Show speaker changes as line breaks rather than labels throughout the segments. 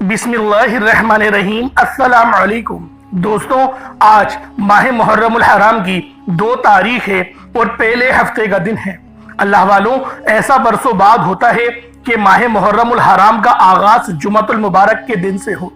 बिस्मिल्लाहिर्रहमानिर्रहीम। अस्सलाम वालेकुम दोस्तों, आज माह मुहर्रमुल हराम की 2 तारीख है और पहले हफ्ते का दिन है। अल्लाह वालों, ऐसा बरसों बाद होता है कि माह मुहर्रमुल हराम का आगाज जुमतुल मुबारक के दिन से हो।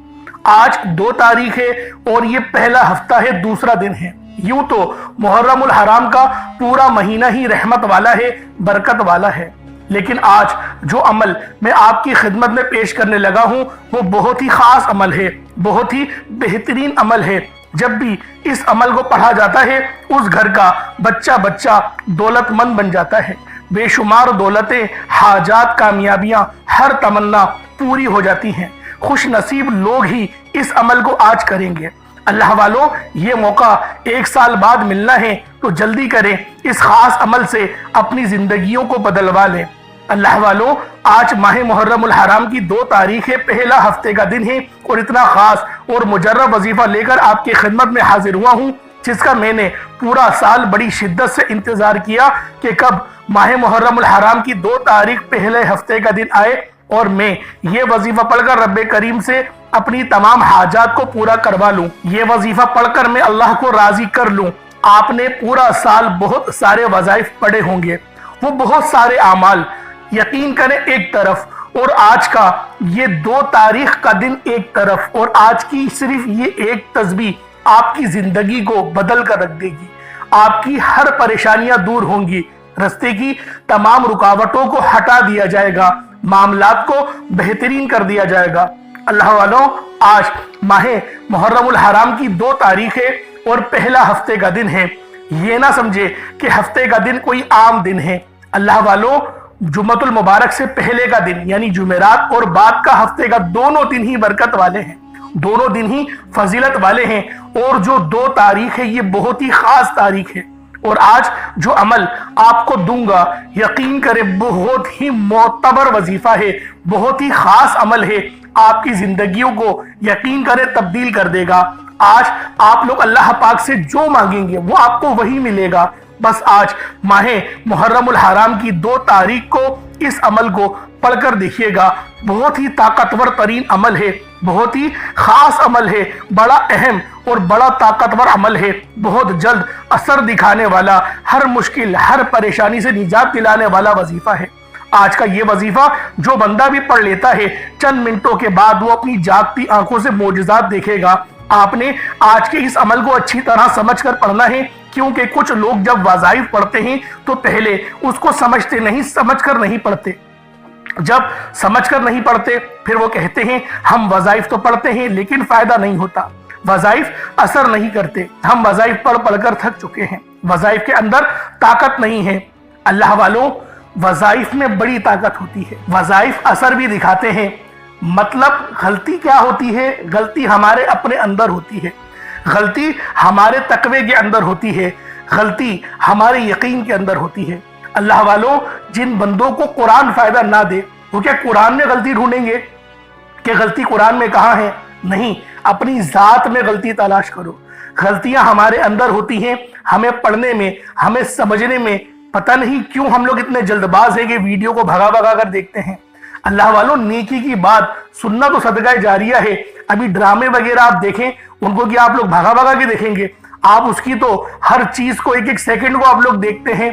आज 2 तारीख है और ये पहला हफ्ता है, दूसरा दिन है। यूं तो मुहर्रमुल हराम का पूरा महीना ही रहमत वाला है, बरकत वाला है, लेकिन आज जो अमल मैं आपकी खिदमत में पेश करने लगा हूं वो बहुत ही खास अमल है, बहुत ही बेहतरीन अमल है। जब भी इस अमल को पढ़ा जाता है उस घर का बच्चा बच्चा दौलतमंद बन जाता है। बेशुमार दौलतें, हाजात, कामयाबियां, हर तमन्ना पूरी हो जाती हैं। खुश नसीब लोग ही इस अमल को आज करेंगे। अल्लाह वालों, ये मौका 1 साल बाद मिलना है तो जल्दी करें, इस खास अमल से अपनी जिंदगियों को बदलवा लें। अल्लाह वालों, आज माह मुहर्रमुल हराम की 2 तारीख है, पहला हफ्ते का दिन है और इतना खास और मुजर्रब वजीफा लेकर आपकी खिदमत में हाजिर हुआ हूँ, जिसका मैंने पूरा साल बड़ी शिद्दत से इंतजार किया कि कब माह मुहर्रमुल हराम की 2 तारीख पहले हफ्ते का दिन आए और मैं ये वजीफा पढ़कर रब्बे करीम से अपनी तमाम हाजात को पूरा करवा लूं। ये वजीफा पढ़कर मैं अल्लाह को राजी कर लूं। आपने पूरा साल बहुत सारे वज़ाइफ पढ़े होंगे, वो बहुत सारे आमाल, यकीन करें, एक तरफ, और आज का ये 2 तारीख का दिन एक तरफ, और आज की सिर्फ ये एक तस्बीह आपकी जिंदगी को बदल कर रख देगी। आपकी हर परेशानियां दूर होंगी, रास्ते की तमाम रुकावटों को हटा दिया जाएगा, मामलात को बेहतरीन कर दिया जाएगा। अल्लाह वालों, आज माह मुहर्रमुल हराम की 2 तारीख है और पहला हफ्ते का दिन है। ये ना समझे कि हफ्ते का दिन कोई आम दिन है। अल्लाह वालों, जुमतुल मुबारक से पहले का दिन यानी जुमेरात और बाद का हफ्ते का दोनों दिन ही बरकत वाले हैं, दोनों दिन ही फजीलत वाले हैं। और जो 2 तारीख है ये बहुत ही खास तारीख है और आज जो अमल आपको दूंगा, यकीन करें, बहुत ही मोतबर वजीफा है, बहुत ही खास अमल है, आपकी जिंदगियों को यकीन करें तब्दील कर देगा। आज आप लोग अल्लाह पाक से जो मांगेंगे वो आपको वही मिलेगा। बस आज माह मुहर्रमुल हराम की 2 तारीख को इस अमल को पढ़कर देखिएगा। बहुत ही ताकतवर तरीन अमल है, बहुत ही खास अमल है, बड़ा अहम और बड़ा ताकतवर अमल है, बहुत जल्द असर दिखाने वाला, हर मुश्किल, हर परेशानी से निजात दिलाने वाला वजीफा है। आज का ये वजीफा जो बंदा भी पढ़ लेता है, चंद मिनटों के बाद वो अपनी जागती आंखों से मोजज़ात देखेगा। आपने आज के इस अमल को अच्छी तरह समझकर पढ़ना है, क्योंकि कुछ लोग जब वज़ाइफ पढ़ते हैं तो पहले उसको समझते नहीं, समझकर नहीं पढ़ते। जब समझकर नहीं पढ़ते फिर वो कहते हैं हम वज़ाइफ तो पढ़ते हैं लेकिन फायदा नहीं होता, वज़ाइफ असर नहीं करते, हम वज़ाइफ पढ़ पढ़कर थक चुके हैं, वज़ाइफ के अंदर ताकत नहीं है। अल्लाह वालों, वज़ाइफ में बड़ी ताकत होती है, वज़ाइफ असर भी दिखाते हैं। मतलब गलती क्या होती है? गलती हमारे अपने अंदर होती है, गलती हमारे तकवे के अंदर होती है, गलती हमारे यकीन के अंदर होती है। अल्लाह वालों, जिन बंदों को कुरान फायदा ना दे वो क्या कुरान में गलती ढूंढेंगे कि गलती कुरान में कहाँ है? नहीं, अपनी जात में गलती तलाश करो। गलतियां हमारे अंदर होती हैं, हमें पढ़ने में, हमें समझने में पता नहीं क्यों हम लोग इतने जल्दबाज हैं कि वीडियो को भगा भगा कर देखते हैं। अल्लाह वालों, नेकी की बात सुनना तो सदका जारिया है। अभी ड्रामे वगैरह आप देखें, उनको क्या आप लोग भगा भगा के देखेंगे? आप उसकी तो हर चीज को, एक एक सेकंड को आप लोग देखते हैं।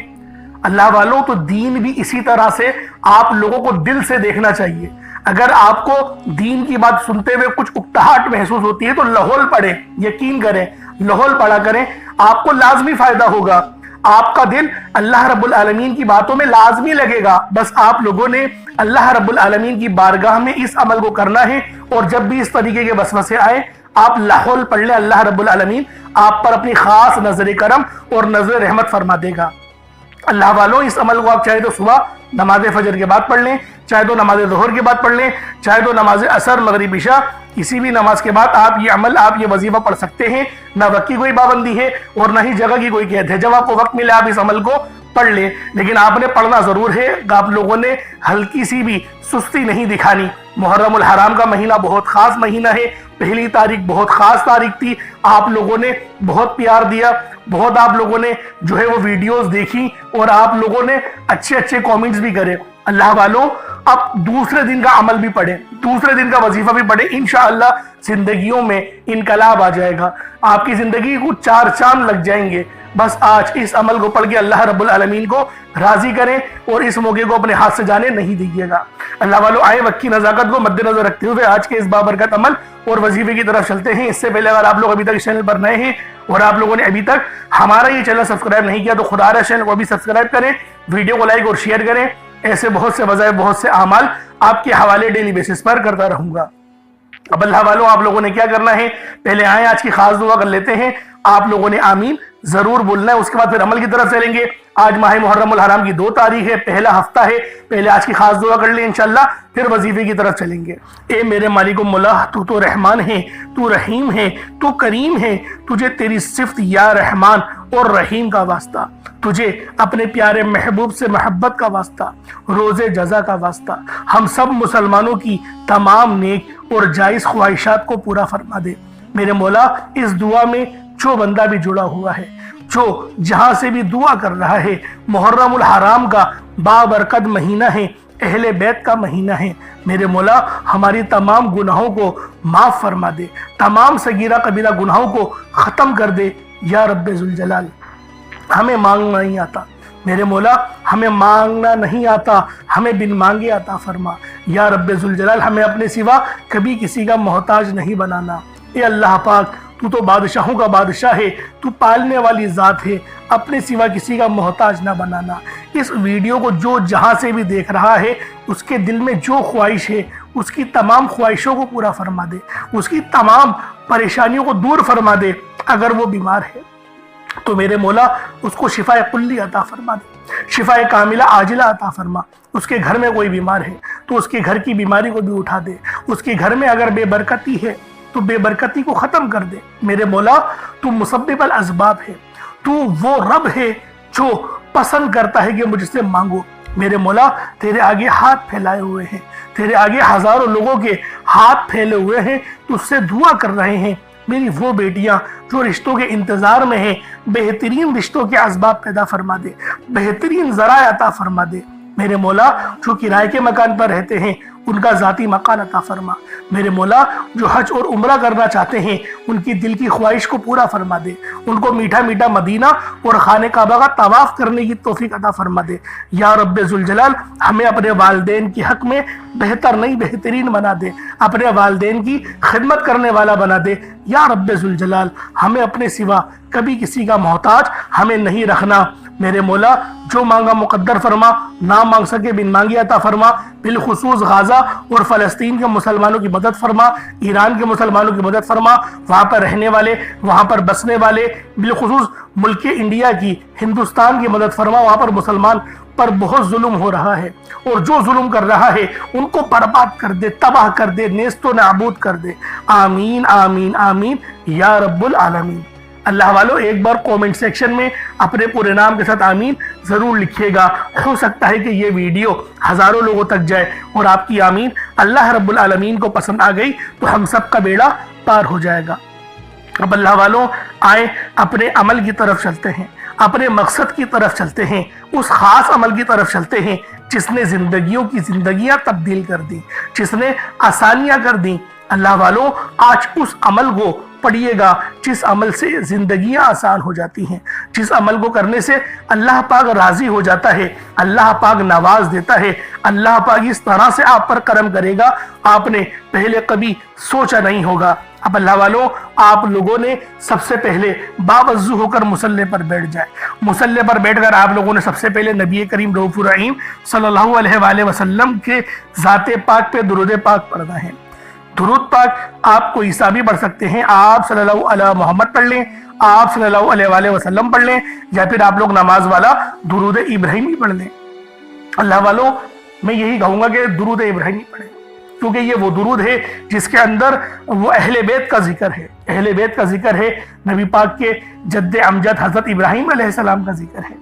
अल्लाह वालों, तो दीन भी इसी तरह से आप लोगों को दिल से देखना चाहिए। अगर आपको दीन की बात सुनते हुए कुछ उकताहट महसूस होती है तो लाहौल पढ़े, यकीन करें, लाहौल पढ़ा करें, आपको लाजमी फायदा होगा। आपका दिल अल्लाह रब्बुल आलमीन की बातों में लाजमी लगेगा। बस आप लोगों ने अल्लाह रब्बुल आलमीन की बारगाह में इस अमल को करना है और जब भी इस तरीके के वसवसे आए आप लाहौल पढ़ ले, अल्लाह रब्बुल आलमीन आप पर अपनी खास नजर करम और नजर रहमत फरमा देगा। अल्लाह वालों, इस अमल को आप चाहे तो सुबह नमाज फजर के बाद पढ़ लें, चाहे तो नमाज ज़ोहर के बाद पढ़ लें, चाहे तो नमाज असर, मगरिब, इशा, किसी भी नमाज के बाद आप ये अमल, आप ये वजीफा पढ़ सकते हैं। ना वक्त की कोई पाबंदी है और ना ही जगह की कोई कैद है। जब आपको वक्त मिले आप इस अमल को पढ़ लें, लेकिन आपने पढ़ना जरूर है। आप लोगों ने हल्की सी भी सुस्ती नहीं दिखानी। मुहर्रमुल हराम का महीना बहुत खास महीना है, पहली तारीख बहुत खास तारीख थी। आप लोगों ने बहुत प्यार दिया, बहुत आप लोगों ने जो है वो वीडियोस देखी और आप लोगों ने अच्छे अच्छे कमेंट्स भी करे। اللہ والوں اب دوسرے دن کا عمل بھی پڑھیں، دوسرے دن کا وظیفہ بھی پڑھیں، انشاءاللہ زندگیوں میں انقلاب آ جائے گا، آپ کی زندگی کو چار چاند لگ جائیں گے۔ بس آج اس عمل کو پڑھ کے اللہ رب العالمین کو راضی کریں اور اس موقع کو اپنے ہاتھ سے جانے نہیں دیجیے گا۔ اللہ والوں آئے وقت کی نزاکت کو مد نظر رکھتے ہوئے آج کے اس بابرکت عمل اور وظیفے کی طرف چلتے ہیں۔ اس سے پہلے اگر آپ لوگ ابھی تک اس چینل پر نئے ہیں اور آپ لوگوں نے ابھی تک ہمارا یہ چینل سبسکرائب نہیں کیا تو خدا را چینل کو بھی سبسکرائب کریں، ویڈیو کو لائک اور شیئر کریں۔ ایسے بہت سے وظائف، بہت سے اعمال آپ کے حوالے ڈیلی بیسس پر کرتا رہوں گا۔ اب اللہ والوں آپ لوگوں نے کیا کرنا ہے، پہلے آئیں آج کی خاص دعا کر لیتے ہیں۔ آپ لوگوں نے آمین ضرور بولنا ہے، اس کے بعد پھر عمل کی طرف چلیں گے۔ آج ماہ محرم الحرام کی 2 تاریخ ہے، پہلا ہفتہ ہے۔ پہلے آج کی خاص دعا کر لیں انشاءاللہ، پھر وظیفے کی طرف چلیں گے۔ اے میرے مالک و مولا، تو تو رحمان ہے، تو رحیم ہے، تو کریم ہے، تجھے تیری صفت یا رحمان اور رحیم کا واسطہ، تجھے اپنے پیارے محبوب سے محبت کا واسطہ، روز جزا کا واسطہ، ہم سب مسلمانوں کی تمام نیک اور جائز خواہشات کو پورا فرما دے۔ میرے مولا اس دعا میں جو بندہ بھی جڑا ہوا ہے، جو جہاں سے بھی دعا کر رہا ہے، محرم الحرام کا بابرکت مہینہ ہے، اہل بیت کا مہینہ ہے، میرے مولا ہماری تمام گناہوں کو معاف فرما دے، تمام صغیرہ کبیرہ گناہوں کو ختم کر دے یا رب ذوالجلال۔ ہمیں مانگنا نہیں آتا میرے مولا، ہمیں مانگنا نہیں آتا، ہمیں بن مانگے عطا فرما یا رب ذوالجلال۔ ہمیں اپنے سوا کبھی کسی کا محتاج نہیں بنانا۔ اے اللہ پاک، تو بادشاہوں کا بادشاہ ہے، تو پالنے والی ذات ہے، اپنے سوا کسی کا محتاج نہ بنانا۔ اس ویڈیو کو جو جہاں سے بھی دیکھ رہا ہے، اس کے دل میں جو خواہش ہے اس کی تمام خواہشوں کو پورا فرما دے، اس کی تمام پریشانیوں کو دور فرما دے۔ اگر وہ بیمار ہے تو میرے مولا اس کو شفا کلی عطا فرما دے، شفا کاملہ عاجلہ عطا فرما۔ اس کے گھر میں کوئی بیمار ہے تو اس کے گھر کی بیماری کو بھی اٹھا دے۔ اس کے گھر میں اگر بے برکتی ہے تو بے برکتی کو ختم کر دے۔ میرے مولا تو مسبب الاسباب ہے، تو وہ رب ہے جو پسند کرتا ہے کہ مجھ سے مانگو۔ میرے مولا تیرے آگے ہاتھ پھیلائے ہوئے ہیں، تیرے آگے ہزاروں لوگوں کے ہاتھ پھیلے ہوئے ہیں، تو اس سے دعا کر رہے ہیں۔ میری وہ بیٹیاں جو رشتوں کے انتظار میں ہیں، بہترین رشتوں کے اسباب پیدا فرما دے، بہترین ذرائع عطا فرما دے۔ میرے مولا جو کرائے کے مکان پر رہتے ہیں ان کا ذاتی مکان عطا فرما۔ میرے مولا جو حج اور عمرہ کرنا چاہتے ہیں ان کی دل کی خواہش کو پورا فرما دے، ان کو میٹھا میٹھا مدینہ اور خانہ کعبہ کا طواف کرنے کی توفیق عطا فرما دے یا رب ذوالجلال۔ ہمیں اپنے والدین کے حق میں بہتر نہیں بہترین بنا دے، اپنے والدین کی خدمت کرنے والا بنا دے یا رب ذوالجلال۔ ہمیں اپنے سوا کبھی کسی کا محتاج ہمیں نہیں رکھنا۔ میرے مولا جو مانگا مقدر فرما، نہ مانگ سکے بن مانگی عطا فرما۔ بالخصوص غزہ اور فلسطین کے مسلمانوں کی مدد فرما، ایران کے مسلمانوں کی مدد فرما، وہاں پر رہنے والے، وہاں پر بسنے والے، بالخصوص ملک انڈیا کی، ہندوستان کی مدد فرما۔ وہاں پر مسلمان پر بہت ظلم ہو رہا ہے اور جو ظلم کر رہا ہے ان کو برباد کر دے، تباہ کر دے، نیست و نابود کر دے۔ آمین آمین آمین یا رب العالمین۔ اللہ والوں ایک بار کومنٹ سیکشن میں اپنے پورے نام کے ساتھ آمین ضرور لکھیے گا۔ ہو سکتا ہے کہ یہ ویڈیو ہزاروں لوگوں تک جائے اور آپ کی آمین اللہ رب العالمین کو پسند آ گئی تو ہم سب کا بیڑا پار ہو جائے گا۔ اب اللہ والوں آئیں اپنے عمل کی طرف چلتے ہیں، اپنے مقصد کی طرف چلتے ہیں، اس خاص عمل کی طرف چلتے ہیں جس نے زندگیوں کی زندگیاں تبدیل کر دی، جس نے آسانیاں کر دی۔ اللہ والوں آج اس عمل کو پڑھیے گا جس عمل سے زندگیاں آسان ہو جاتی ہیں، جس عمل کو کرنے سے اللہ پاک راضی ہو جاتا ہے، اللہ پاک نواز دیتا ہے، اللہ پاک اس طرح سے آپ پر کرم کرے گا آپ نے پہلے کبھی سوچا نہیں ہوگا۔ اب اللہ والوں آپ لوگوں نے سب سے پہلے باوضو ہو کر مصلی پر بیٹھ جائے۔ مصلی پر بیٹھ کر آپ لوگوں نے سب سے پہلے نبی کریم رؤوف الرحیم صلی اللہ علیہ وآلہ وسلم کے ذات پاک پہ درود پاک پڑھنا ہے۔ درود پاک آپ کو عیسیٰ بھی پڑھ سکتے ہیں، آپ صلی اللہ علیہ محمد پڑھ لیں، آپ صلی اللہ علیہ وآلہ وسلم پڑھ لیں، یا پھر آپ لوگ نماز والا درود ابراہیمی پڑھ لیں۔ اللہ والوں میں یہی کہوں گا کہ درود ابراہیمی پڑھیں، کیونکہ یہ وہ درود ہے جس کے اندر وہ اہل بیت کا ذکر ہے، اہل بیت کا ذکر ہے، نبی پاک کے جد امجد حضرت ابراہیم علیہ السلام کا ذکر ہے،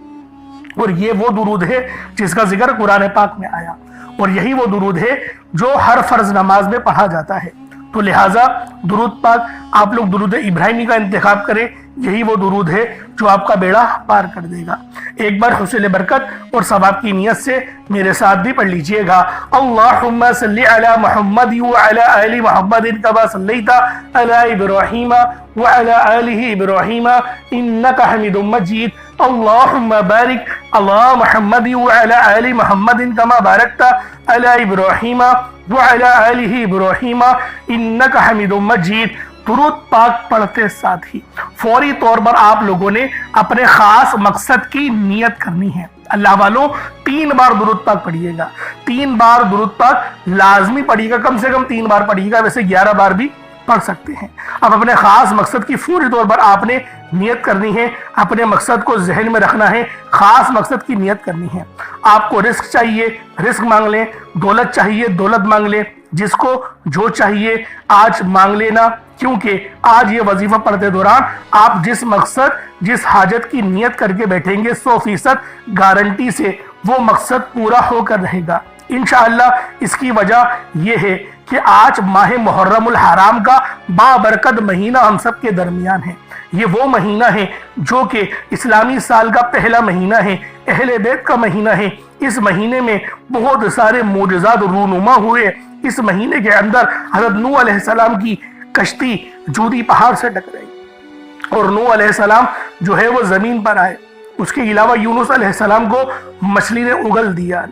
اور یہ وہ درود ہے جس کا ذکر قرآن پاک میں آیا، اور یہی وہ درود ہے جو ہر فرض نماز میں پڑھا جاتا ہے۔ تو لہٰذا درود پاک آپ لوگ درود ابراہیمی کا انتخاب کریں، यही वो दुरूद है जो आपका बेड़ा पार कर देगा। एक बार हुसूल बरकत और सवाब की नियत से मेरे साथ भी पढ़ लीजिएगा। अल्लाहुम्मा सल्ली अला मुहम्मद व अला आलि मुहम्मद कमा सल्लैता अला इब्राहीम व अला आलि इब्राहीम इन्नका हमीदुम मजीद। अल्लाहुम्मा बारिक अला मुहम्मद व अला आलि मुहम्मद कमा बारकता अला इब्राहीम व अला आलि इब्राहीम इन्नका हमीदुम मजीद। दुरूद पाक पढ़ते साथ ही फौरी तौर पर आप लोगों ने अपने खास मकसद की नियत करनी है। अल्लाह वालों 3 बार दुरूद पाक पढ़िएगा, 3 बार दुरूद पाक लाजमी पढ़िएगा, कम से कम 3 बार पढ़िएगा, वैसे 11 बार भी पढ़ सकते हैं। अब अपने खास मकसद की फौरी तौर पर आपने नियत करनी है, अपने मकसद को जहन में रखना है, खास मकसद की नियत करनी है। आपको रिस्क चाहिए, रिस्क मांग लें, दौलत चाहिए, दौलत मांग लें, जिसको जो चाहिए आज मांग लेना, क्योंकि आज ये वजीफा पढ़ते दौरान आप जिस मकसद जिस हाजत की नियत करके बैठेंगे 100% गारंटी से वो मकसद पूरा होकर रहेगा इंशाअल्लाह। इसकी वजह यह है कि आज माह मुहर्रमुल हराम का बाबरकत महीना हम सब के दरमियान है। ये वो महीना है जो कि इस्लामी साल का पहला महीना है, अहले बैत का महीना है। इस महीने में बहुत सारे मोजज़ात रूनुमा हुए। इस महीने के अंदर हज़रत नूह अलैहिस्सलाम की कश्ती जूदी पहाड़ से टकराई और नूह अलैहिस्सलाम जो है वो ज़मीन पर आए। उसके अलावा यूनुस अलैहिस्सलाम को मछली ने उगल दिया।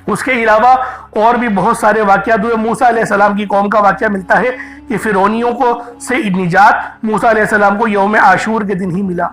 उसके अलावा और भी बहुत सारे वाक़यात हुए। मूसा अलैहिस्सलाम की कौम का वाक़या मिलता है कि फिरौनियों को से निजात मूसा अलैहिस्सलाम को यौम आशूर के दिन ही मिला,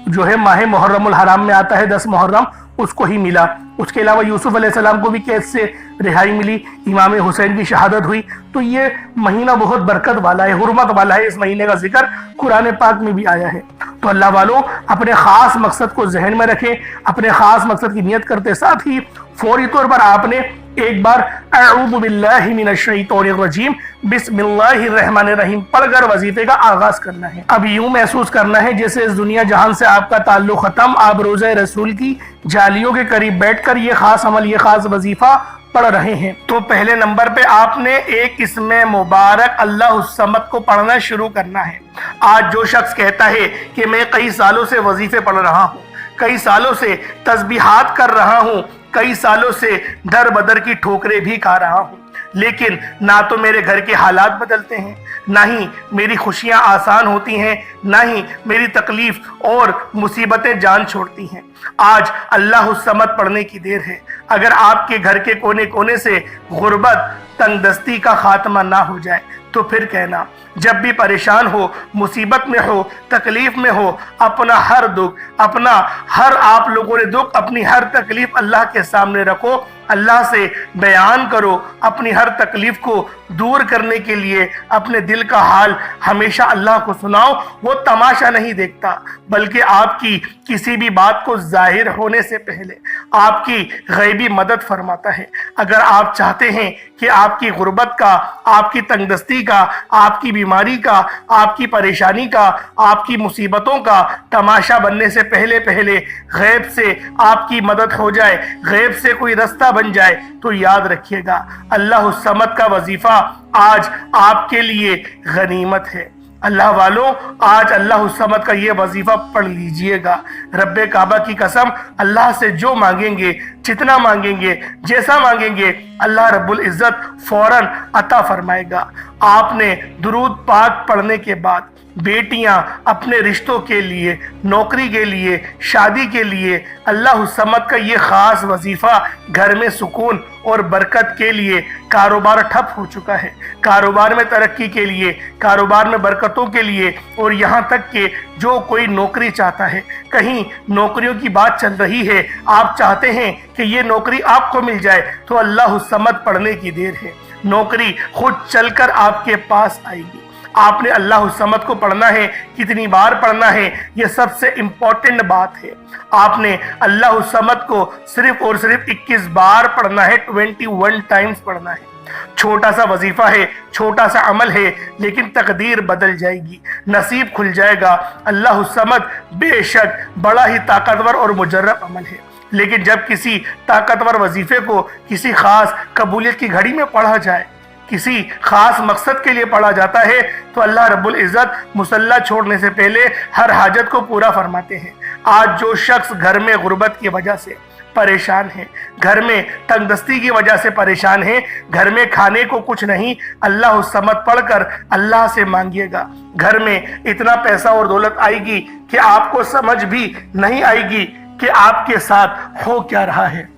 जो है माह मुहर्रमुल हराम में आता है, 10 मुहर्रम उसको ही मिला। उसके अलावा यूसुफ अलैहिस्सलाम को भी कैद से रिहाई मिली, इमाम हुसैन की शहादत हुई। तो ये महीना बहुत बरकत वाला है, हुर्मत वाला है। इस महीने का जिक्र कुरान पाक में भी आया है। तो अल्लाह वालों अपने खास मकसद को जहन में रखें, अपने खास मकसद की नियत करते साथ ही फौरी तौर पर आपने एक बार अऊज़ु बिल्लाहि मिनश शैतानिर रजीम बिस्मिल्लाहिर रहमानिर रहीम पढ़कर वजीफे का आगाज करना है। अब यूं महसूस करना है जैसे इस दुनिया जहान से आपका ताल्लुक खत्म, आप रोज़े रसूल की जालियों के करीब बैठकर ये खास अमल, ये खास वजीफा पढ़ रहे हैं। तो पहले नंबर पे आपने एक इसमें मुबारक अल्लाह समद को पढ़ना शुरू करना है। आज जो शख्स कहता है कि मैं कई सालों से वजीफे पढ़ रहा हूँ, कई सालों से तस्बीहात कर रहा हूँ, कई सालों से दर बदर की ठोकरें भी खा रहा हूँ, लेकिन ना तो मेरे घर के हालात बदलते हैं, ना ही मेरी खुशियाँ आसान होती हैं, ना ही मेरी तकलीफ और मुसीबतें जान छोड़ती हैं। आज अल्लाह समद पढ़ने की देर है। अगर आपके घर के कोने कोने से गुर्बत, तंगदस्ती का खात्मा ना हो जाए तो फिर कहना। जब भी परेशान हो, मुसीबत में हो, तकलीफ में हो, अपना हर दुख, अपना हर आप लोगों ने दुख, अपनी हर तकलीफ अल्लाह के सामने रखो, अल्लाह से बयान करो। अपनी हर तकलीफ को दूर करने के लिए अपने दिल का हाल हमेशा अल्लाह को सुनाओ। वो तमाशा नहीं देखता, बल्कि आपकी किसी भी बात को जाहिर होने से पहले आपकी गैबी मदद फरमाता है। अगर आप चाहते हैं कि आपकी गुर्बत का, आपकी तंगदस्ती का, आपकी बीमारी का, आपकी परेशानी का, आपकी मुसीबतों का तमाशा बनने से पहले पहले गैब से आपकी मदद हो जाए, गैब से कोई रास्ता बन जाए, तो याद रखिएगा अल्लाह समद का वजीफा आज आपके लिए गनीमत है। अल्लाह वालों आज अल्लाह समद का ये वजीफा पढ़ लीजिएगा। रब्बे काबा की कसम, अल्लाह से जो मांगेंगे, जितना मांगेंगे, जैसा मांगेंगे, अल्लाह रब्बुल इज्जत फौरन अता फरमाएगा। आपने दुरूद पाक पढ़ने के बाद बेटियां अपने रिश्तों के लिए, नौकरी के लिए, शादी के लिए अल्लाह समद का ये खास वजीफा, घर में सुकून और बरकत के लिए, कारोबार ठप हो चुका है, कारोबार में तरक्की के लिए, कारोबार में बरकतों के लिए, और यहाँ तक कि जो कोई नौकरी चाहता है, कहीं नौकरियों की बात चल रही है, आप चाहते हैं कि ये नौकरी आपको मिल जाए, तो अल्लाह समद पढ़ने की देर है। नौकरी खुद चलकर आपके पास आएगी। आपने अल्लाह समद को पढ़ना है, कितनी बार पढ़ना है, यह सबसे इंपॉर्टेंट बात है। आपने अल्लाह समद को सिर्फ और सिर्फ 21 बार पढ़ना है, 21 टाइम्स पढ़ना है। छोटा सा वजीफा है, छोटा सा अमल है, लेकिन तकदीर बदल जाएगी, नसीब खुल जाएगा। अल्लाह समद बेशक बड़ा ही ताकतवर और मुजर्रब अमल है, लेकिन जब किसी ताकतवर वजीफे को किसी खास कबूलियत की घड़ी में पढ़ा जाए, किसी खास मकसद के लिए पढ़ा जाता है तो अल्लाह रब्बुल इज़्ज़त मुसल्ला छोड़ने से पहले हर हाजत को पूरा फरमाते हैं। आज जो शख्स घर में गुर्बत की वजह से परेशान है, घर में तंगदस्ती की वजह से परेशान है, घर में खाने को कुछ नहीं, अल्लाह समद पढ़कर अल्लाह से मांगिएगा। घर में इतना पैसा और दौलत आएगी कि आपको समझ भी नहीं आएगी कि आपके साथ हो क्या रहा है।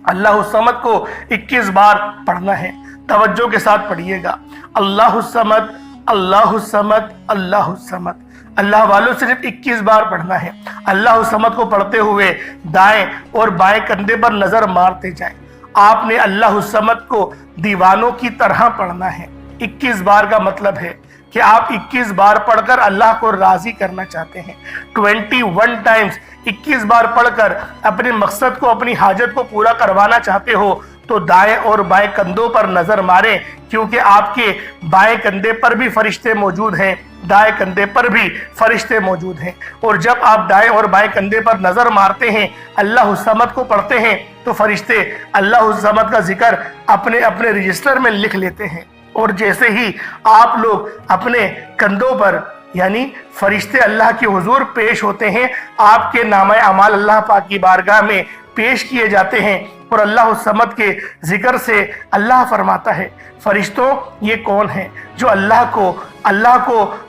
अल्लाह समद को 21 बार पढ़ना है, तवज्जो के साथ पढ़िएगा। अल्लाह समद, अल्लाह समद, अल्लाह समद। अल्लाह वालों सिर्फ 21 बार पढ़ना है। अल्लाह समद को पढ़ते हुए दाएं और बाएं कंधे पर नजर मारते जाएं। आपने अल्लाह समद को दीवानों की तरह पढ़ना है। 21 बार का मतलब है कि आप 21 बार पढ़कर अल्लाह को राजी करना चाहते हैं। 21 टाइम्स 21 बार पढ़कर अपने मकसद को, अपनी हाजत को पूरा करवाना चाहते हो तो दाएं और बाएं कंधों पर नजर मारें, क्योंकि आपके बाएं कंधे पर भी फरिश्ते मौजूद हैं, दाएं कंधे पर भी फरिश्ते मौजूद हैं। और जब आप दाएं और बाएं कंधे पर नजर मारते हैं, अल्लाह समद को पढ़ते हैं, तो फरिश्ते अल्लाह समद का जिक्र अपने अपने रजिस्टर में लिख लेते हैं। और जैसे ही आप लोग अपने कंधों पर यानी फरिश्ते अल्लाह के हुजूर पेश होते हैं, आपके नामे अमाल अल्लाह पाक की बारगाह में पेश किए जाते हैं और अल्लाह समद के जिक्र से अल्लाह फरमाता है, फरिश्तों ये कौन है जो अल्लाह को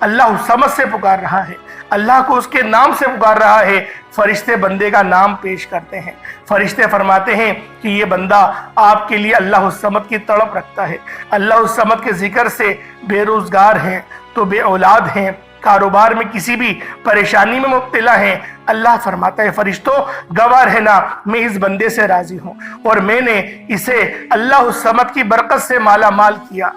अल्लाह समद से पुकार रहा है, अल्लाह को उसके नाम से पुकार रहा है। फरिश्ते बंदे का नाम पेश करते हैं। फरिश्ते फरमाते हैं कि ये बंदा आपके लिए अल्लाह समद की तड़प रखता है, अल्लाह समद के जिक्र से बेरोजगार हैं तो बे औलाद हैं, कारोबार में किसी भी परेशानी में मुब्तला हैं। अल्लाह फरमाता है, फरिश्तों गवाह रहना मैं इस बंदे से राजी हूँ और मैंने इसे अल्लाह समद की बरकत से माला माल किया।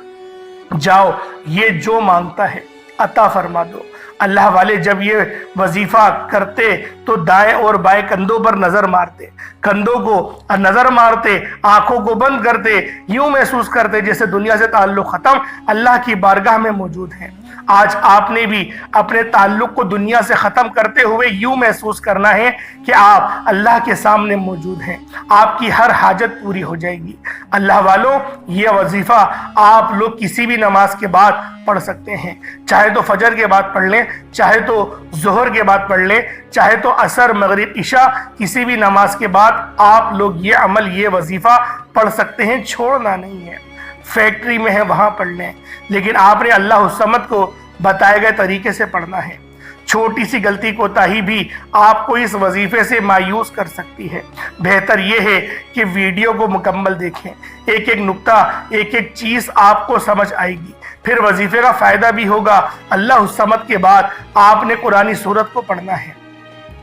जाओ ये जो मांगता है अता फरमा दो। अल्लाह वाले जब ये वजीफा करते तो दाएं और बाएं कंधों पर नजर मारते, कंधों को नजर मारते, आंखों को बंद करते, यूं महसूस करते जैसे दुनिया से ताल्लुक खत्म, अल्लाह की बारगाह में मौजूद हैं। आज आपने भी अपने ताल्लुक को दुनिया से खत्म करते हुए यूं महसूस करना है कि आप अल्लाह के सामने मौजूद हैं, आपकी हर हाजत पूरी हो जाएगी। अल्लाह वालों ये वजीफा आप लोग किसी भी नमाज के बाद पढ़ सकते हैं, चाहे तो फजर के बाद पढ़ लें, चाहे तो जोहर के बाद पढ़ लें, चाहे तो असर मगरिब इशा, किसी भी नमाज के बाद आप लोग ये अमल, ये वजीफा पढ़ सकते हैं, छोड़ना नहीं है। फैक्ट्री में है वहां पढ़ लें, लेकिन आपने अल्लाह समद को बताए गए तरीके से पढ़ना है। छोटी सी गलती कोताही भी आपको इस वजीफे से मायूस कर सकती है। बेहतर यह है कि वीडियो को मुकम्मल देखें, एक एक नुक्ता, एक एक चीज आपको समझ आएगी, फिर वजीफे का फायदा भी होगा। अल्लाह समद के बाद आपने कुरानी सूरत को पढ़ना है।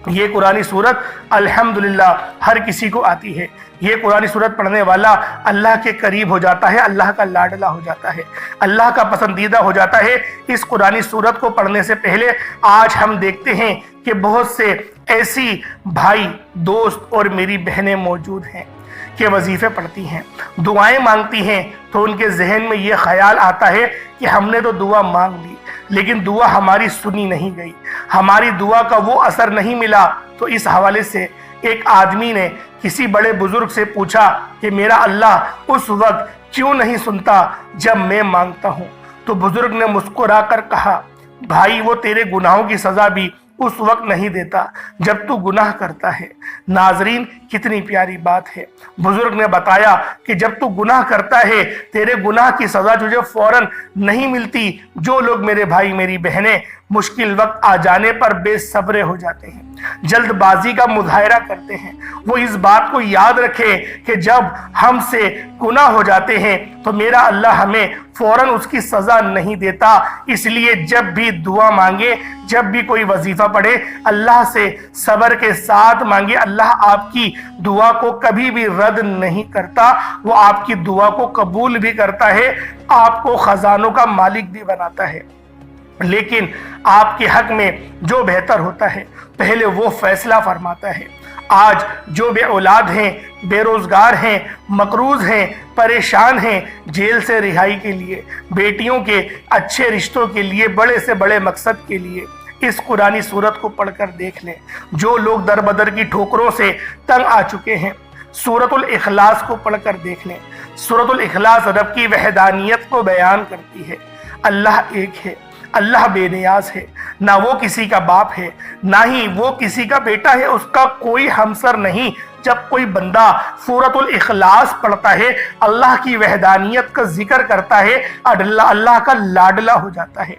ये कुरानी सूरत अल्हम्दुलिल्लाह हर किसी को आती है। ये कुरानी सूरत पढ़ने वाला अल्लाह के करीब हो जाता है, अल्लाह का लाडला हो जाता है, अल्लाह का पसंदीदा हो जाता है। इस कुरानी सूरत को पढ़ने से पहले आज हम देखते हैं कि बहुत से ऐसी भाई, दोस्त और मेरी बहनें मौजूद हैं कि वजीफे पढ़ती हैं, दुआएं मांगती हैं, तो उनके जहन में ये ख्याल आता है कि हमने तो दुआ मांग ली लेकिन दुआ हमारी सुनी नहीं गई, हमारी दुआ का वो असर नहीं मिला। तो इस हवाले से एक आदमी ने किसी बड़े बुजुर्ग से पूछा कि मेरा अल्लाह उस वक्त क्यों नहीं सुनता जब मैं मांगता हूँ। तो बुजुर्ग ने मुस्कुरा कर कहा, भाई वो तेरे गुनाहों की सजा भी उस वक्त नहीं देता जब तू गुनाह करता है। नाजरीन कितनी प्यारी बात है। बुजुर्ग ने बताया कि जब तू गुनाह करता है तेरे गुनाह की सजा तुझे फौरन नहीं मिलती। जो लोग मेरे भाई, मेरी बहनें मुश्किल वक्त आ जाने पर बेसब्रे हो जाते हैं, जल्दबाजी का मुजाहरा करते हैं, वो इस बात को याद रखें कि जब हमसे गुनाह हो जाते हैं तो मेरा अल्लाह हमें फौरन उसकी सजा नहीं देता। इसलिए जब भी दुआ मांगे, जब भी कोई वजीफा पढ़े, अल्लाह से सब्र के साथ मांगे। अल्लाह आपकी दुआ को कभी भी रद्द नहीं करता, वो आपकी दुआ को कबूल भी करता है, आपको खजानों का मालिक भी बनाता है। लेकिन आपके हक में जो बेहतर होता है पहले वो फैसला फरमाता है। आज जो बे औलाद हैं, बेरोजगार हैं, मकरूज हैं, परेशान हैं, जेल से रिहाई के लिए, बेटियों के अच्छे रिश्तों के लिए, बड़े से बड़े मकसद के लिए इस कुरानी सूरत को पढ़कर देख लें। जो लोग दर बदर की ठोकरों से तंग आ चुके हैं, سورۃ الاخلاص کو پڑھ کر دیکھ لیں۔ سورۃ الاخلاص رب کی وحدانیت کو بیان کرتی ہے۔ اللہ ایک ہے، اللہ بے نیاز ہے، نہ وہ کسی کا باپ ہے، نہ ہی وہ کسی کا بیٹا ہے، اس کا کوئی ہمسر نہیں۔ جب کوئی بندہ سورۃ الاخلاص پڑھتا ہے، اللہ کی وحدانیت کا ذکر کرتا ہے، اللہ کا لاڈلا ہو جاتا ہے۔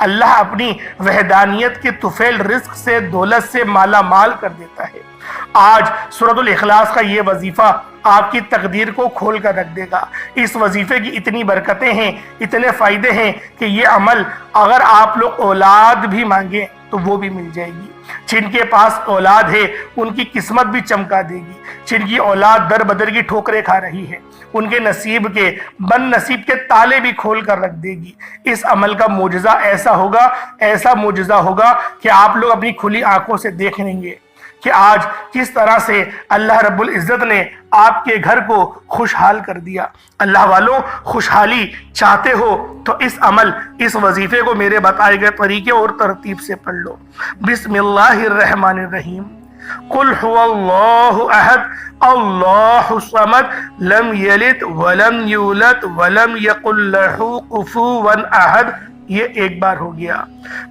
اللہ اپنی وحدانیت کے طفیل رزق سے، دولت سے مالا مال کر دیتا ہے۔ آج سورۃ الاخلاص کا یہ وظیفہ آپ کی تقدیر کو کھول کر رکھ دے گا۔ اس وظیفے کی اتنی برکتیں ہیں، اتنے فائدے ہیں کہ یہ عمل اگر آپ لوگ اولاد بھی مانگیں تو وہ بھی مل جائے گی۔ جن کے پاس اولاد ہے ان کی قسمت بھی چمکا دے گی۔ جن کی اولاد در بدر کی ٹھوکریں کھا رہی ہے، ان کے نصیب کے بد نصیب کے تالے بھی کھول کر رکھ دے گی۔ اس عمل کا معجزہ ایسا ہوگا، ایسا معجزہ ہوگا کہ آپ لوگ اپنی کھلی آنکھوں سے دیکھ لیں گے کہ آج کس طرح سے اللہ رب العزت نے آپ کے گھر کو خوشحال کر دیا۔ اللہ والوں، خوشحالی چاہتے ہو تو اس عمل، اس وظیفے کو میرے بتائے گئے طریقے اور ترتیب سے پڑھ لو۔ بسم اللہ الرحمن الرحیم۔ قل هو اللہ احد اللہ الصمد لم یلد ولم یولد ولم یکن لہ کفوا احد۔ یہ ایک بار ہو گیا۔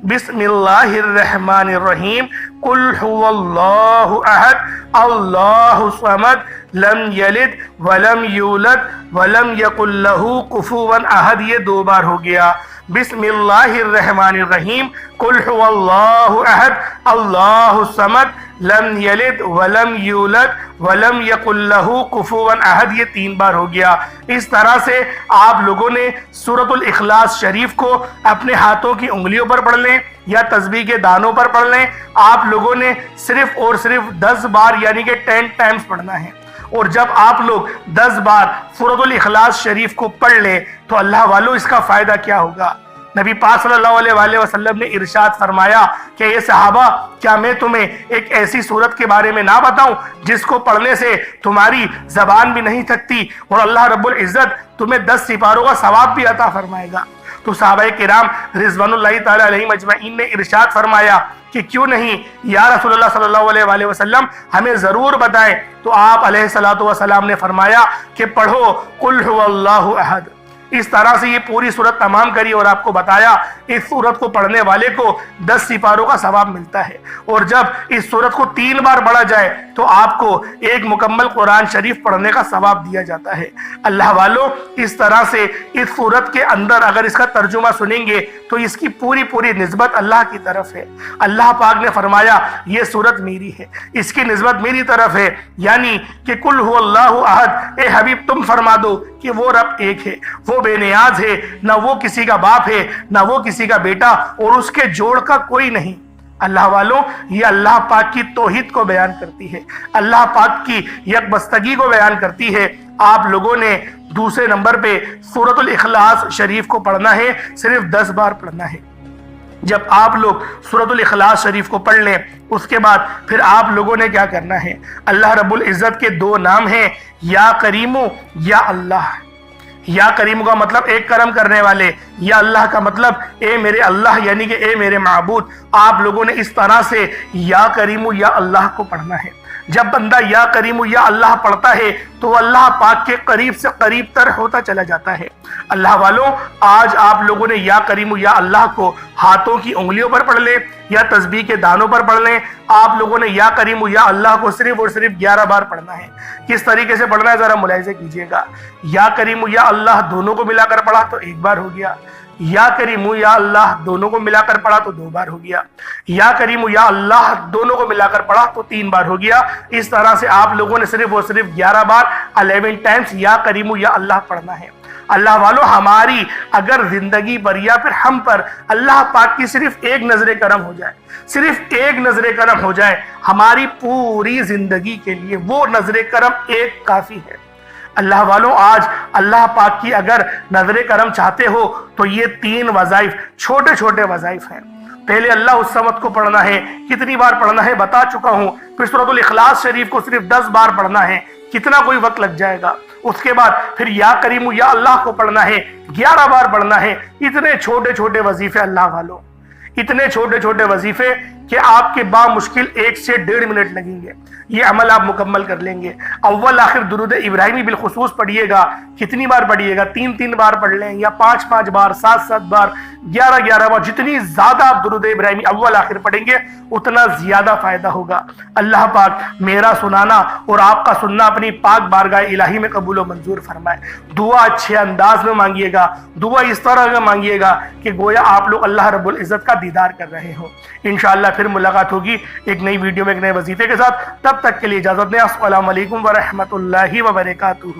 بسم اللہ الرحمن الرحیم۔ قل هو اللہ احد اللہ الصمد لم یلد ولم یولد ولم یکن لہ کفوا احد۔ یہ دو بار ہو گیا۔ بسم اللہ الرحمن الرحیم۔ قل هو اللہ احد اللہ الصمد لم یلد ولم یولد ولم یکن لہ کفوا احد۔ یہ تین بار ہو گیا۔ اس طرح سے آپ لوگوں نے سورۃ الاخلاص شریف کو اپنے ہاتھوں کی انگلیوں پر پڑھ لیں یا تسبیح کے دانوں پر پڑھ لیں۔ آپ لوگوں نے صرف اور صرف 10 بار یعنی کہ 10 ٹائمز پڑھنا ہے۔ اور جب آپ لوگ 10 بار سورۃ الاخلاص شریف کو پڑھ لیں تو اللہ والوں اس کا فائدہ کیا ہوگا؟ نبی پاک صلی اللہ علیہ وآلہ وسلم نے ارشاد فرمایا کہ اے صحابہ، کیا میں تمہیں ایک ایسی سورت کے بارے میں نہ بتاؤں جس کو پڑھنے سے تمہاری زبان بھی نہیں تھکتی اور اللہ رب العزت تمہیں 10 سپاروں کا ثواب بھی عطا فرمائے گا؟ تو صحابہ کرام رضوان اللہ تعالی علیہم اجمعین نے ارشاد فرمایا کہ کیوں نہیں یا رسول اللہ صلی اللہ علیہ وآلہ وسلم، ہمیں ضرور بتائیں۔ تو آپ علیہ الصلوۃ والسلام نے فرمایا کہ پڑھو قل هو اللہ احد۔ اس طرح سے یہ پوری سورت تمام کری اور آپ کو بتایا اس سورت کو پڑھنے والے کو 10 سپاروں کا ثواب ملتا ہے۔ اور جب اس سورت کو 3 بار پڑھا جائے تو آپ کو ایک مکمل قرآن شریف پڑھنے کا ثواب دیا جاتا ہے۔ اللہ والوں، اس طرح سے اس سورت کے اندر اگر اس کا ترجمہ سنیں گے تو اس کی پوری نسبت اللہ کی طرف ہے۔ اللہ پاک نے فرمایا یہ سورت میری ہے، اس کی نسبت میری طرف ہے، یعنی کہ قل هو اللہ احد، اے حبیب تم فرما دو کہ وہ رب ایک ہے، وہ بے نیاز ہے، نہ وہ کسی کا باپ ہے، نہ وہ کسی کا بیٹا، اور اس کے جوڑ کا کوئی نہیں۔ اللہ والوں، یہ اللہ پاک کی توحید کو بیان کرتی ہے، اللہ پاک کی یکبستگی کو بیان کرتی ہے۔ آپ لوگوں نے دوسرے نمبر پہ سورۃ الاخلاص شریف کو پڑھنا ہے، صرف 10 بار پڑھنا ہے۔ جب آپ لوگ سورۃ الاخلاص شریف کو پڑھ لیں اس کے بعد پھر آپ لوگوں نے کیا کرنا ہے؟ اللہ رب العزت کے 2 نام ہیں، یا کریم یا اللہ۔ یا کریم کا مطلب ایک کرم کرنے والے، یا اللہ کا مطلب اے میرے اللہ، یعنی کہ اے میرے معبود۔ آپ لوگوں نے اس طرح سے یا کریم یا اللہ کو پڑھنا ہے۔ جب بندہ یا کریم یا اللہ پڑھتا ہے تو اللہ پاک کے قریب سے قریب تر ہوتا چلا جاتا ہے۔ اللہ والوں، آج آپ لوگوں نے یا کریم یا اللہ کو ہاتھوں کی انگلیوں پر پڑھ لیں یا تسبیح کے دانوں پر پڑھ لیں۔ آپ لوگوں نے یا کریم یا اللہ کو صرف اور صرف 11 بار پڑھنا ہے۔ کس طریقے سے پڑھنا ہے ذرا ملاحظہ کیجئے گا۔ یا کریم یا اللہ دونوں کو ملا کر پڑھا تو 1 بار ہو گیا، یا کریم یا اللہ دونوں کو ملا کر پڑھا تو 2 بار ہو گیا، یا کریم یا اللہ دونوں کو ملا کر پڑھا تو 3 بار ہو گیا۔ اس طرح سے آپ لوگوں نے صرف اور صرف 11 بار 11 ٹائمز یا کریم یا اللہ پڑھنا ہے۔ اللہ والوں، ہماری اگر زندگی پر یا پھر ہم پر اللہ پاک کی صرف ایک نظر کرم ہو جائے، صرف ایک نظر کرم ہو جائے، ہماری پوری زندگی کے لیے وہ نظر کرم ایک کافی ہے۔ اللہ والوں، آج اللہ پاک کی اگر نظر کرم چاہتے ہو تو یہ 3 وظائف، چھوٹے چھوٹے وظائف ہیں۔ پہلے اللہ الصمد کو پڑھنا ہے، کتنی بار پڑھنا ہے بتا چکا ہوں۔ پھر سورۃ الاخلاص شریف کو صرف 10 بار پڑھنا ہے، کتنا کوئی وقت لگ جائے گا۔ اس کے بعد پھر یا کریم یا اللہ کو پڑھنا ہے، 11 بار پڑھنا ہے۔ اتنے چھوٹے چھوٹے وظیفے اللہ والوں، اتنے چھوٹے چھوٹے وظیفے کہ آپ کے بامشکل 1 سے 1.5 منٹ لگیں گے، یہ عمل آپ مکمل کر لیں گے۔ اول آخر درود ابراہیمی بالخصوص پڑھیے گا۔ کتنی بار پڑھیے گا؟ 3 بار پڑھ لیں، یا 5 بار، 7 بار، 11 بار۔ جتنی زیادہ آپ درود ابراہیمی اول آخر پڑھیں گے اتنا زیادہ فائدہ ہوگا۔ اللہ پاک میرا سنانا اور آپ کا سننا اپنی پاک بارگاہ الہی میں قبول و منظور فرمائے۔ دعا اچھے انداز میں مانگیے گا، دعا اس طرح سے مانگیے گا کہ گویا آپ لوگ اللہ رب العزت کا دیدار کر رہے ہوں۔ انشاءاللہ پھر ملاقات ہوگی ایک نئی ویڈیو میں ایک نئے وظیفے کے ساتھ۔ تب تک کے لیے اجازت دیں۔ السلام علیکم ورحمۃ اللہ وبرکاتہ۔